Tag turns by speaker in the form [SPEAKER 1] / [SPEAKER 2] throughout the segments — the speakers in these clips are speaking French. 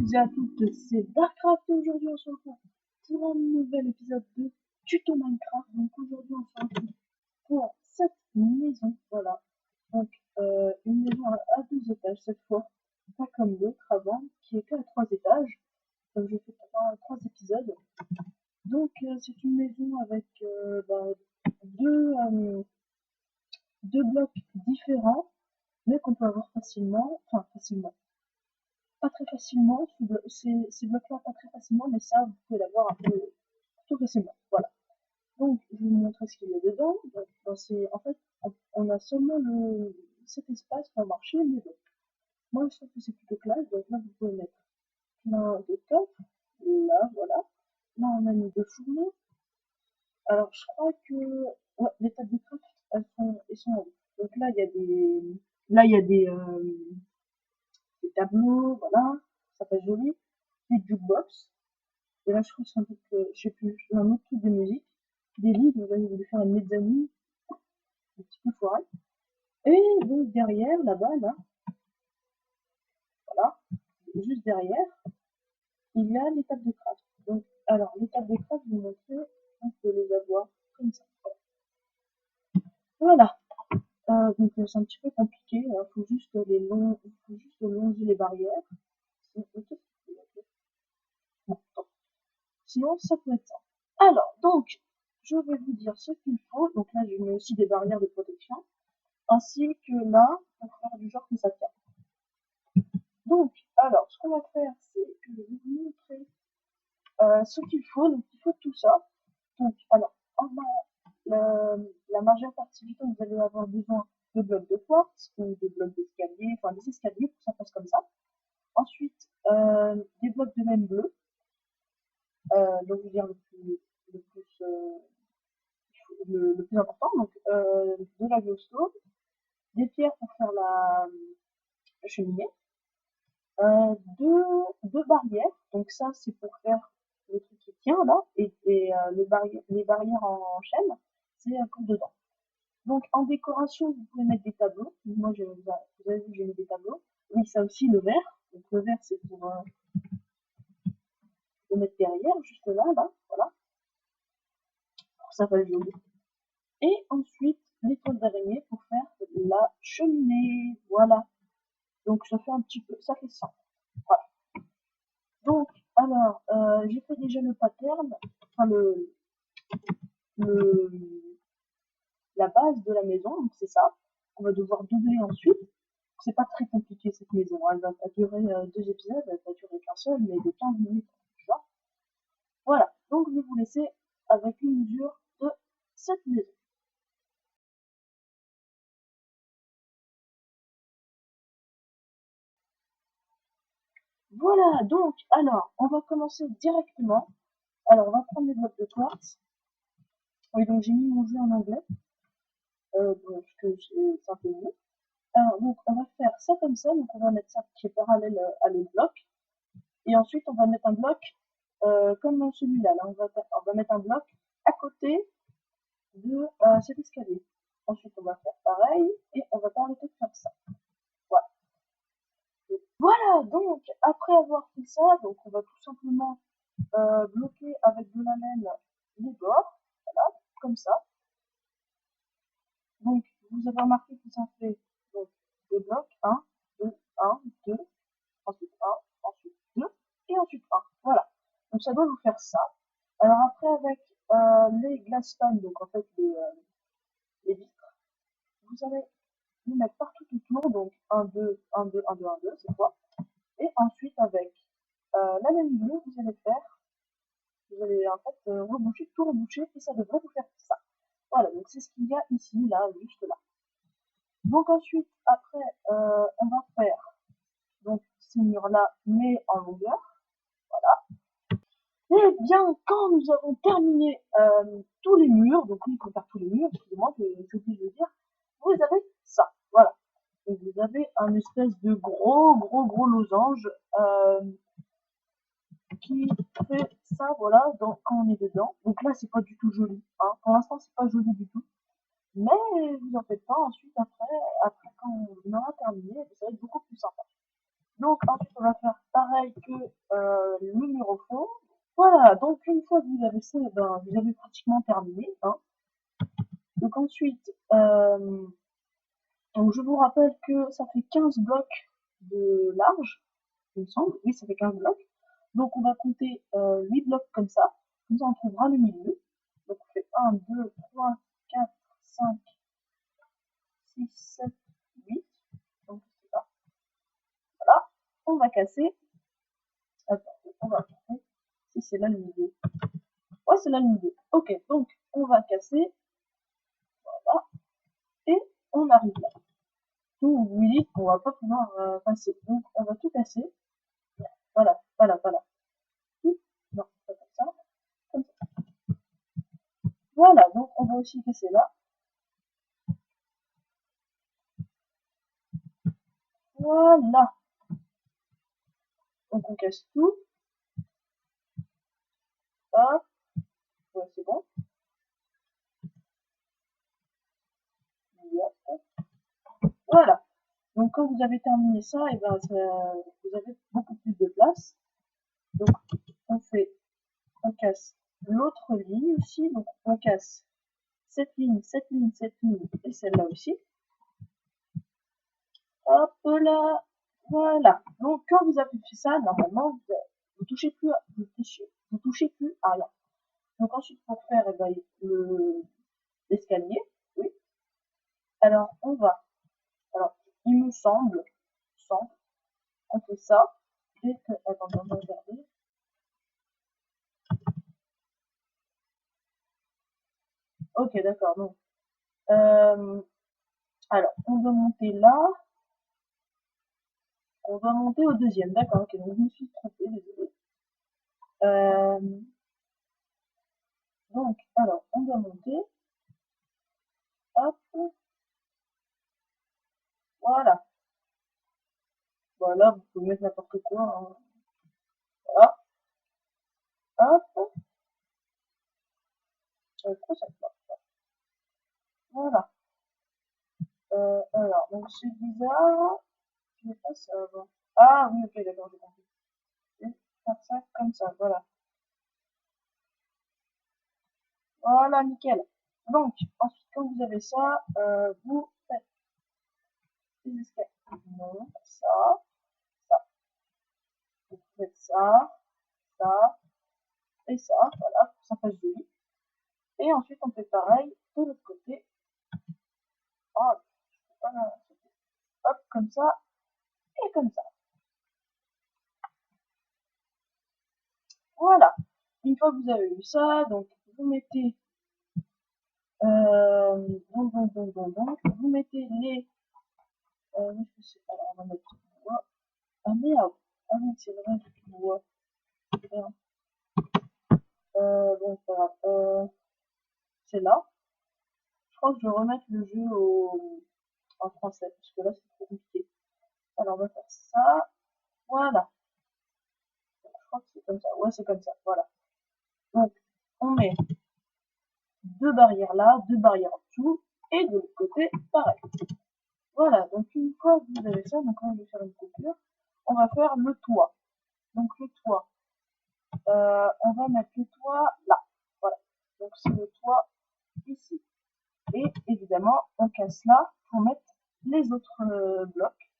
[SPEAKER 1] tous et à toutes, c'est Darkcraft et aujourd'hui on se retrouve pour un nouvel épisode de Tuto Minecraft. Donc aujourd'hui on se retrouve pour cette maison, voilà. Donc une maison à 2 étages cette fois, pas comme l'autre avant qui était à 3 étages. Donc j'ai fait trois épisodes. Donc c'est une maison avec deux blocs différents, mais qu'on peut avoir facilement, enfin facilement. Pas très facilement, ces blocs-là pas très facilement, mais ça, vous pouvez l'avoir un peu plutôt facilement. Voilà. Donc, je vais vous montrer ce qu'il y a dedans. Donc, en fait, on a seulement cet espace pour marcher les blocs. Moi, je trouve que c'est plutôt classe. Donc là, vous pouvez mettre plein de coffres. Là, voilà. Là, on a mis deux fourneaux. Alors, je crois que ouais, les tables de craft, elles sont en haut. Donc là, il y a des tableaux, voilà. Ça fait joli. Des jukebox. Et là, je crois que c'est un truc, je sais plus, un autre truc de musique. Des livres, vous allez voulu faire une mezzanine, un petit peu foiré. Et donc, derrière, là-bas, là, voilà, juste derrière, il y a les tables de craft. Donc, alors, les tables de craft, je vais vous montrer, on peut les avoir comme ça. Voilà. Donc, c'est un petit peu compliqué, il faut juste longer les barrières. Bon, sinon, ça peut être ça. Alors, donc, je vais vous dire ce qu'il faut. Donc là, je mets aussi des barrières de protection. Ainsi que là, pour faire du genre que ça tient. Donc, alors, ce qu'on va faire, c'est que je vais vous montrer ce qu'il faut. Donc, il faut tout ça. Donc, alors, la majeure partie du temps, vous allez avoir besoin de blocs de quartz ou de blocs d'escalier, enfin des escaliers pour que ça passe comme ça. Ensuite, des blocs de laine bleue. Donc, je veux dire le plus, le plus important. Donc, de la glowstone, des pierres pour faire la cheminée. Deux barrières. Donc ça, c'est pour faire le truc qui tient là. Les barrières en chaîne, c'est pour dedans. Donc en décoration, vous pouvez mettre des tableaux. Moi, vous avez vu, j'ai mis des tableaux. Oui, ça aussi, le vert. Donc le vert, c'est pour le mettre derrière, juste là, là. Voilà. Pour que ça fasse joli. Et ensuite, les toiles d'araignée pour faire la cheminée. Voilà. Donc ça fait un petit peu, ça fait ça. Voilà. Donc, alors, j'ai fait déjà le pattern, enfin le, la base de la maison, donc c'est ça. On va devoir doubler ensuite. C'est pas très compliqué cette maison. Elle va pas durer 2 épisodes, elle va durer qu'un seul, mais de 15 minutes. Tu vois. Voilà. Donc je vais vous laisser avec les mesures de cette maison. Voilà. Donc, alors, on va commencer directement. Alors, on va prendre les blocs de quartz. Oui, donc j'ai mis mon jeu en anglais, parce que c'est un peu mieux. Alors, donc, on va faire ça comme ça. Donc, on va mettre ça qui est parallèle à l'autre bloc. Et ensuite, on va mettre un bloc comme celui-là. Là, on va mettre un bloc à côté de cet escalier. Ensuite, on va faire pareil et on va pas arrêter de faire ça. Voilà. Voilà, donc, après avoir fait ça, donc on va tout simplement bloquer avec de la laine les bords. Voilà, comme ça. Donc, vous avez remarqué que ça fait donc, deux blocs, un, deux, ensuite un, ensuite deux, et ensuite un. Voilà. Donc ça doit vous faire ça. Alors après, avec les glass fans, donc en fait les vitres, vous allez les mettre partout autour, donc un 2 1 2 1 2 1 2 cette fois. Et ensuite, avec la laine bleue, vous allez en fait reboucher, tout reboucher, et ça devrait vous faire ça. Voilà, donc c'est ce qu'il y a ici, là, juste là. Donc ensuite, après, on va faire donc ces murs-là, mais en longueur. Eh bien, quand nous avons terminé tous les murs, donc oui, il faut faire tous les murs, excusez-moi, j'ai oublié de le dire, vous avez ça, voilà. Donc vous avez un espèce de gros losange qui fait ça, voilà, quand on est dedans. Donc là, c'est pas du tout joli, hein. Pour l'instant, c'est pas joli du tout. Mais vous en faites pas ensuite, après quand on aura terminé, ça va être beaucoup plus sympa. Donc ensuite on va faire pareil que le mur au fond. Voilà, donc une fois que vous avez ça, ben, vous avez pratiquement terminé. Hein. Donc ensuite, donc je vous rappelle que ça fait 15 blocs de large, il me semble. Oui, ça fait 15 blocs. Donc on va compter 8 blocs comme ça. Comme ça on trouvera le milieu. Donc on fait 1, 2, 3, 4, 5, 6, 7, 8. Donc c'est ça. Voilà. On va casser. Attends, on va casser. Si c'est là le milieu. Ouais, c'est là le milieu. Ok, donc on va casser. Voilà. Et on arrive là. Tout vous dites qu'on va pas pouvoir passer. Donc on va tout casser. Voilà, voilà, voilà. Non, pas comme ça. Comme ça. Voilà, donc on va aussi casser là. Voilà. Donc on casse tout. Hop. Ouais, c'est bon. Voilà. Donc quand vous avez terminé ça, et ben vous avez beaucoup plus de place. Donc on casse l'autre ligne aussi. Donc on casse cette ligne, cette ligne, cette ligne et celle-là aussi. Hop là. Voilà. Donc quand vous avez fait ça, normalement vous touchez plus, vous touchez plus à rien. Donc ensuite pour faire eh ben, l'escalier, oui. Alors on va, alors il me semble, on fait ça. Dès que, attendez, on va regarder. Ok, d'accord. Donc, alors, on va monter là. On va monter au deuxième. D'accord, ok. Donc, je me suis trompée, désolé. Euh, donc, alors, on va monter. Hop. Voilà. Voilà, vous pouvez mettre n'importe quoi. Hein. Voilà. Hop. Pourquoi ça marche pas? Voilà. Alors, donc c'est bizarre. Je vais pas ça avant. Ah oui, ok, d'accord, j'ai compris. Je vais faire ça comme ça, voilà. Voilà, nickel. Donc, ensuite, quand vous avez ça, vous faites les escaliers. Non, ça, ça. Vous faites ça, ça, et ça, voilà, pour que ça fasse joli. Et ensuite, on fait pareil de l'autre côté. Ah, je peux pas hop, comme ça, et comme ça. Voilà. Une fois que vous avez eu ça, donc, vous mettez, vous mettez les, alors, on va mettre le bois. Ah merde. Ah oui, c'est vrai, le bois. Merde. Bon, c'est pas grave. C'est là. Je crois que je vais remettre le jeu en français, parce que là, c'est trop compliqué. Alors, on va faire ça. Voilà. Je crois que c'est comme ça. Ouais, c'est comme ça. Voilà. Donc, on met deux barrières là, deux barrières en dessous, et de l'autre côté, pareil. Voilà. Donc, une fois que vous avez ça, donc là, je vais faire une coupure. On va faire le toit. Donc, le toit. On va mettre le toit là. Voilà. Donc, c'est le toit ici. Et évidemment, on casse là pour mettre les autres blocs.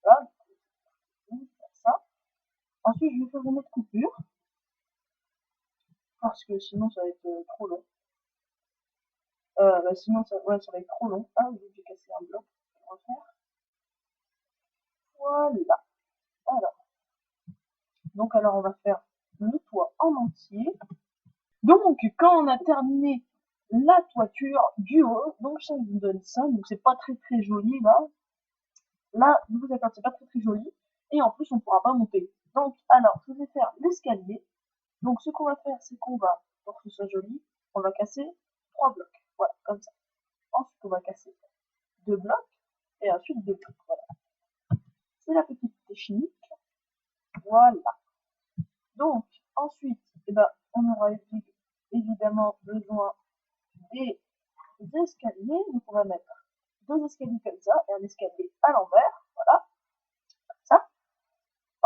[SPEAKER 1] Voilà, ça. Ensuite, je vais faire une autre coupure parce que sinon ça va être trop long. Sinon, ouais, ça va être trop long. Ah oui, j'ai cassé un bloc. Je vais refaire. Voilà. Alors, donc alors on va faire le toit en entier. Donc, quand on a terminé la toiture du haut, donc ça nous donne ça. Donc c'est pas très très joli là. Là, vous vous c'est pas très très joli. Et en plus, on ne pourra pas monter. Donc, alors, je vais faire l'escalier. Donc, ce qu'on va faire, c'est qu'on va, pour que ce soit joli, on va casser 3 blocs. Voilà, comme ça. Ensuite, on va casser 2 blocs. Et ensuite, 2 blocs. Voilà. C'est la petite technique. Voilà. Donc, ensuite, eh ben, on aura évidemment besoin des escaliers. Donc, on va mettre 2 escaliers comme ça et un escalier à l'envers. Voilà. Comme ça.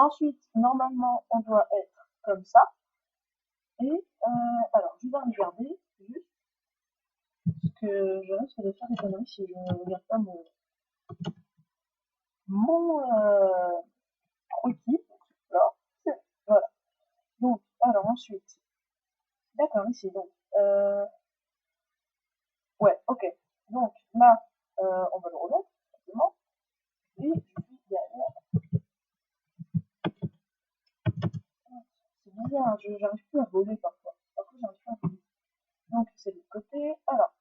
[SPEAKER 1] Ensuite, normalement, on doit être comme ça. Et alors, je vais regarder juste que je risque de faire des conneries si je ne regarde pas mon outil. Là, voilà. Donc, alors ensuite, d'accord, ici, donc, ouais, ok. Donc là, on va le remettre, simplement. Et je suis derrière. C'est bizarre, j'arrive plus à voler parfois. Parfois, j'arrive plus à voler. Donc, c'est de côté. Alors,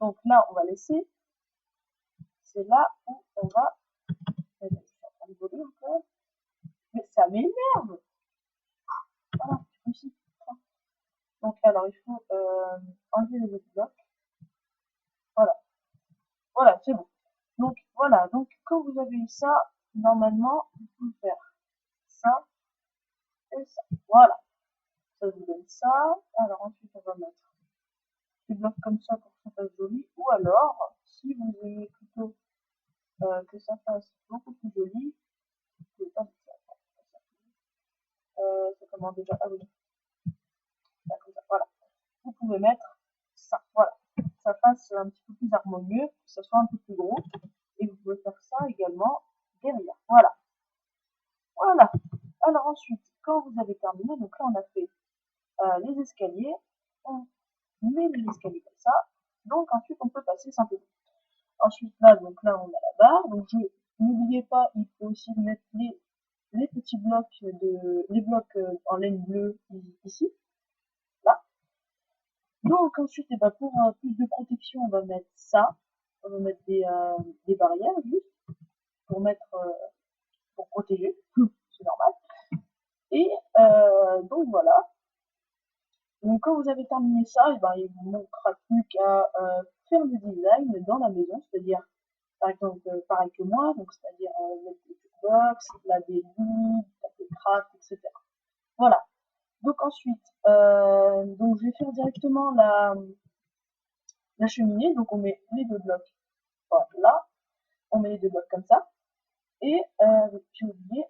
[SPEAKER 1] donc là, on va laisser. C'est là où on va. Je suis en train de voler encore. Mais ça m'énerve! Voilà, ici. Donc, alors, il faut enlever les autres blocs. Voilà. Voilà, c'est bon. Donc, voilà. Donc, quand vous avez eu ça, normalement, vous pouvez faire ça et ça. Voilà. Ça vous donne ça. Alors, ensuite, on va mettre des blocs comme ça pour que ça fasse joli. Ou alors, si vous aimez plutôt que ça fasse beaucoup plus joli, vous pouvez pas mettre ça. C'est comment déjà? Ah oui, là, comme ça. Voilà. Vous pouvez mettre ça. Voilà. Que ça fasse un petit peu plus harmonieux, que ça soit un peu plus gros. Et vous pouvez faire ça également derrière. Voilà. Voilà. Alors ensuite, quand vous avez terminé, donc là on a fait les escaliers, on met les escaliers comme ça. Donc ensuite on peut passer simplement. Ensuite là on a la barre. Donc n'oubliez pas, il faut aussi mettre les petits blocs les blocs en laine bleue ici, là. Donc ensuite, et ben, pour plus de protection, on va mettre ça. On va mettre des barrières juste pour mettre pour protéger. C'est normal. Et donc voilà. Donc quand vous avez terminé ça, et ben, il vous manquera plus qu'à faire le design dans la maison, c'est-à-dire par exemple pareil que moi, donc c'est-à-dire mettre des box, la des lits, des crafts, etc. Voilà. Donc ensuite, donc je vais faire directement la cheminée. Donc on met les deux blocs là, on met les deux blocs comme ça, et j'ai oublié,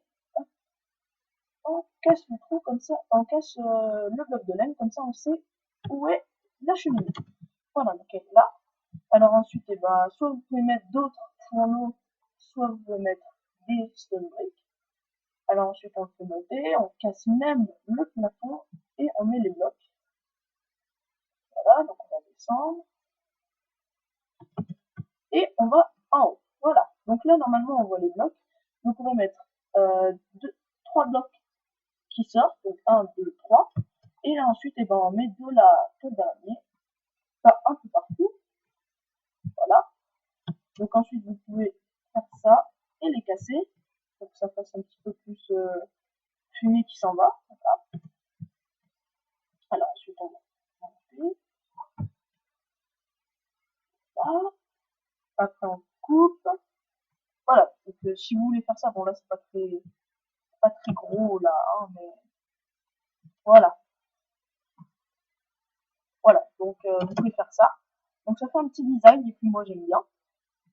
[SPEAKER 1] on casse le trou comme ça, on casse le bloc de laine, comme ça on sait où est la cheminée. Voilà, donc elle est là. Alors ensuite, eh ben, soit vous pouvez mettre d'autres fourneaux, soit vous pouvez mettre des stone bricks. Alors ensuite, on le fait monter, on casse même le plafond et on met les blocs. Voilà, donc on va descendre et on va en haut. Voilà, donc là, normalement, on voit les blocs. Donc on va mettre trois blocs qui sortent, donc un, deux, trois. Et là ensuite, eh ben, on met de la dernier, pas un peu partout. Voilà. Donc ensuite, vous pouvez faire ça et les casser pour que ça fasse un petit peu plus fumée qui s'en va. Voilà. Alors ensuite, on va monter. Là. Après, on coupe. Voilà. Donc si vous voulez faire ça, bon là, c'est pas très gros là, hein, mais voilà. Voilà. Donc vous pouvez faire ça. Donc ça fait un petit design et puis moi j'aime bien.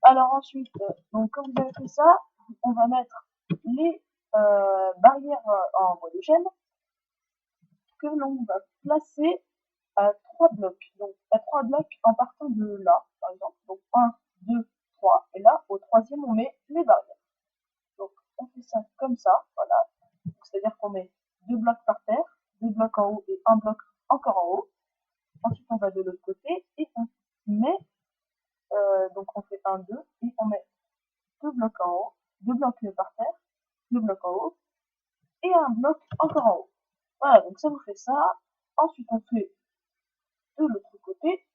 [SPEAKER 1] Alors ensuite, donc quand vous avez fait ça, on va mettre les barrières en bois de chêne que l'on va placer à trois blocs. Donc à trois blocs en partant de là, par exemple. Donc un, deux, trois. Et là, au troisième, on met les barrières. Donc on fait ça comme ça, voilà. C'est-à-dire qu'on met deux blocs par terre, deux blocs en haut et un bloc encore en haut. Ensuite, on va de l'autre côté et on met, donc on fait un, deux, et on met deux blocs en haut, deux blocs par terre, deux blocs en haut, et un bloc encore en haut. Voilà, donc ça vous fait ça. Ensuite, on fait de l'autre côté.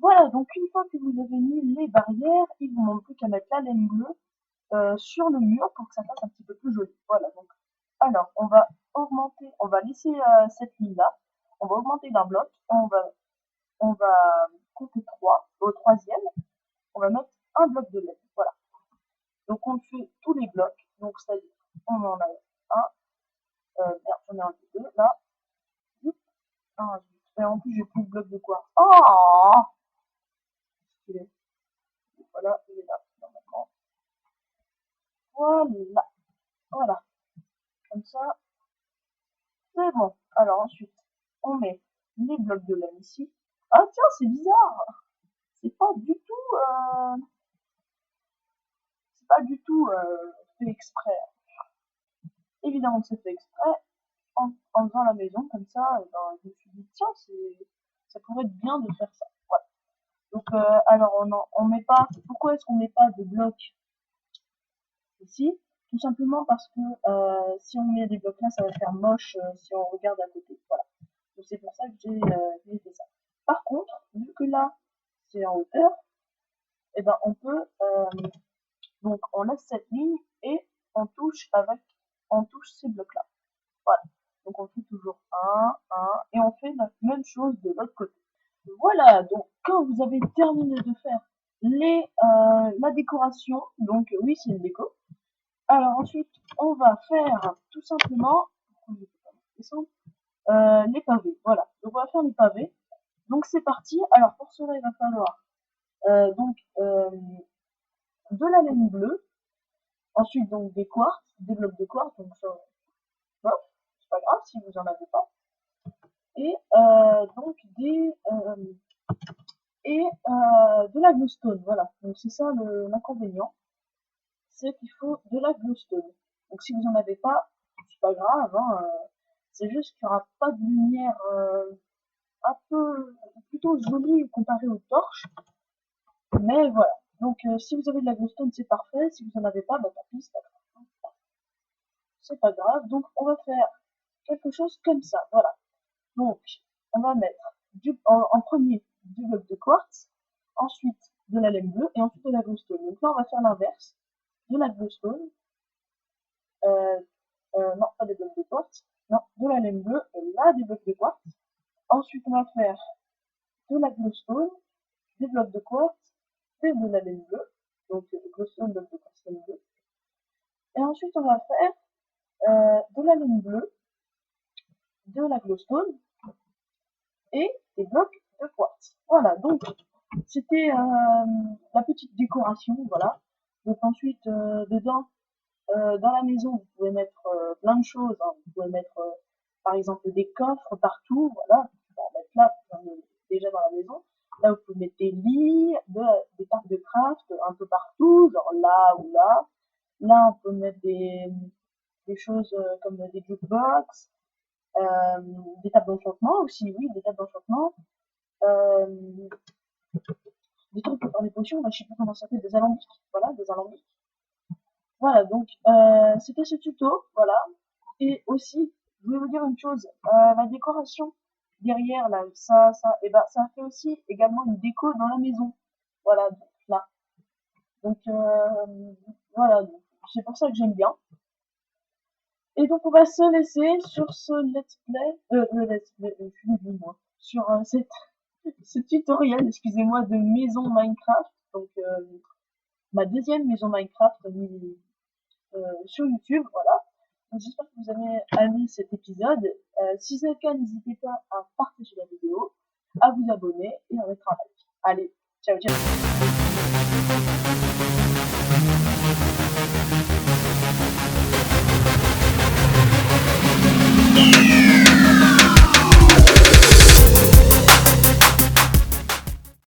[SPEAKER 1] Voilà, donc une fois que vous avez mis les barrières, il vous manque plus qu'à mettre la laine bleue sur le mur pour que ça fasse un petit peu plus joli. Voilà, donc alors on va augmenter, on va laisser cette ligne-là, on va augmenter d'un bloc, on va compter 3. Au troisième, on va mettre un bloc de laine. Voilà. Donc on fait tous les blocs, donc c'est-à-dire on en a un, merde, j'en ai un deux, là, un, et en plus j'ai plus de bloc de quoi. Oh, voilà, il est là, normalement. Voilà. Voilà, comme ça, c'est bon. Alors ensuite, on met les blocs de laine ici. Ah tiens, c'est bizarre. C'est pas du tout, fait exprès. Évidemment que c'est fait exprès. En faisant la maison comme ça, ben, je me suis dit tiens, ça pourrait être bien de faire ça. Voilà. Donc alors on met pas. Pourquoi est-ce qu'on met pas de blocs ici? Tout simplement parce que si on met des blocs là, ça va faire moche si on regarde à côté. Voilà. Donc c'est pour ça que j'ai fait ça. Par contre, vu que là c'est en hauteur, et ben on peut donc on laisse cette ligne et on touche ces blocs là. Voilà. Donc on fait toujours un, et on fait la même chose de l'autre côté. Voilà, donc quand vous avez terminé de faire la décoration, donc oui c'est une déco, alors ensuite on va faire tout simplement les pavés, voilà, donc on va faire les pavés, donc c'est parti, alors pour cela il va falloir donc de la laine bleue, ensuite donc des quartz, des blocs de quartz, donc ça, bon, c'est pas grave si vous en avez pas, et donc de la glowstone, voilà. Donc c'est ça l'inconvénient, c'est qu'il faut de la glowstone. Donc si vous en avez pas, c'est pas grave, hein, c'est juste qu'il n'y aura pas de lumière un peu plutôt jolie comparée aux torches, mais voilà. Donc si vous avez de la glowstone, c'est parfait. Si vous en avez pas, bah tant pis, c'est pas grave. C'est pas grave. Donc on va faire quelque chose comme ça, voilà. Donc on va mettre en premier du bloc de quartz, ensuite de la laine bleue et ensuite de la glowstone. Donc là on va faire l'inverse, de la glowstone, euh, non pas des blocs de quartz, non, de la laine bleue et là des blocs de quartz. Ensuite on va faire de la glowstone, des blocs de quartz et de la laine bleue, donc glowstone, bloc de quartz, laine bleue. Et ensuite on va faire de la laine bleue, de la glowstone et des blocs de quartz. Voilà, donc c'était la petite décoration, voilà. Donc ensuite, dedans, dans la maison, vous pouvez mettre plein de choses, hein. Vous pouvez mettre, par exemple, des coffres partout, voilà. Vous pouvez en mettre là, vous en avez déjà dans la maison. Là, vous pouvez mettre des lits, des tables de craft un peu partout, genre là ou là. Là, on peut mettre des choses comme des jukebox, des tables d'enchantement aussi, oui, des tables d'enchantement. Euh, des trucs pour faire des potions, là, je sais plus comment ça s'appelle, des alambics, voilà, des alambics. Voilà, donc c'était ce tuto, voilà. Et aussi, je voulais vous dire une chose, la décoration derrière là, et ben ça fait aussi également une déco dans la maison. Voilà, donc, là. Donc voilà, c'est pour ça que j'aime bien. Et donc on va se laisser sur ce let's play, je suis nulle, moi, sur ce tutoriel, excusez-moi, de maison Minecraft. Donc ma deuxième maison Minecraft sur YouTube, voilà. Donc, j'espère que vous avez aimé cet épisode. Si c'est le cas, n'hésitez pas à partager la vidéo, à vous abonner et à mettre un like. Allez, ciao ciao.